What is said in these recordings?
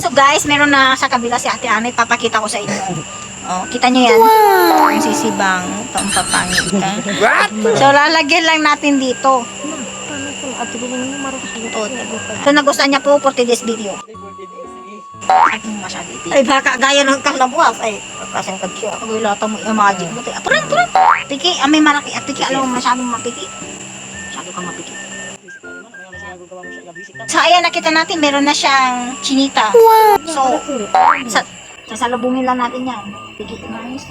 So guys, meron na sa kabila si Ate Ana, ipapakita ko sa inyo. Oh, kita nyo yan? Wow! Ang sisibang, itong papangit ka. What? So, lalagyan lang natin dito. So, nagustuhan niya po for today's video. Ay, baka gaya ng kalabuas. Ay, kasang kagsiya. Ay, lata mo imagine mo. Turan. Piki, may malaki. At piki, alam mo masyadong mapiki. Masyado kang mapiki. So, ayan, nakita natin, meron na siyang chinita. So, sasalubungin lang natin yan. Piki, nice.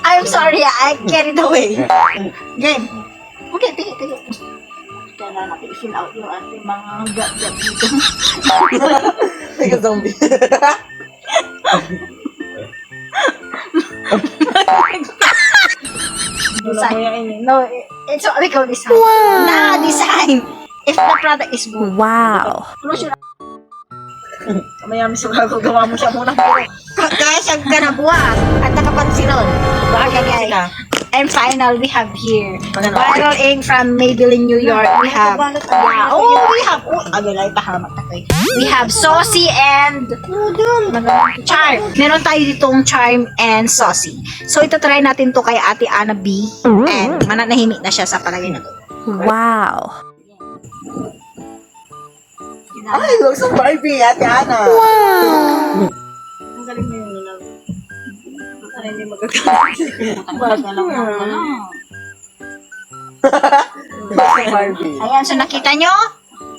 I'm sorry, I carried away. Game. Okay, piki. Kaya natin i-fill out yung ating mga gap-gap dito. Like a zombie. Design. No, it's all ikaw design. Wow. Nah, design. If the product is good. Wow. Close your Kamaya miso gagawa mo siya muna. Kaya siya ganabuhat at nakapansin nun. Bakit guys? And final, we have here viral egg from Maybelline, New York. We have, we have Saucy and Charm. Meron tayo ditong Charm and Saucy. So, ito try natin to kay Ate Ana B. And mananahimik na siya sa palagay na to. Wow. Ay, looks so Barbie, Ate Ana. Wow. Ang galing mo yung nilaw. Para hindi magagaling. Barbie. Ayan, so nakita nyo?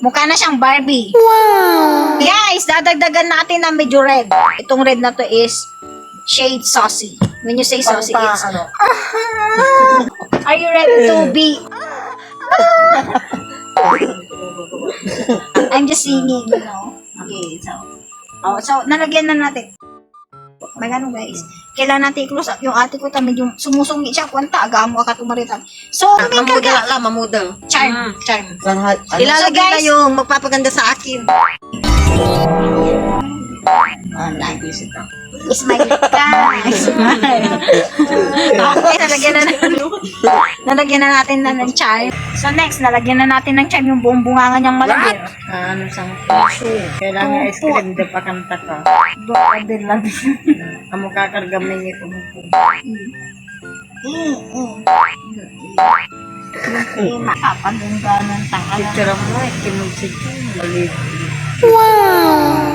Mukha na siyang Barbie. Wow. Guys, dadagdagan natin ng medyo red. Itong red na to is shade saucy. When you say saucy, it's... Are you ready to be... I'm just singing, you know. Okay, so nalagyan na natin. May ganun guys. Kailangan natin i-close up yung ate ko tamid yung sumusungi siya. Kwanta, agamo ka tumaritan. So, Mamudal. Charm. Ilalagay na yung magpapaganda sa akin. Nice ito. Smile ka. Smile. Okay, nalagyan na natin na ng charm. So next, nalagyan na natin ng charm yung buong bungangan niyang malagyan. Ano sang puso? Kailangan ice cream de pakanta ka. Doon lang. Amo kakarga mo ito. Makapaganda ng tangalan. Picture mo, kinugsit yung maliit. Wow.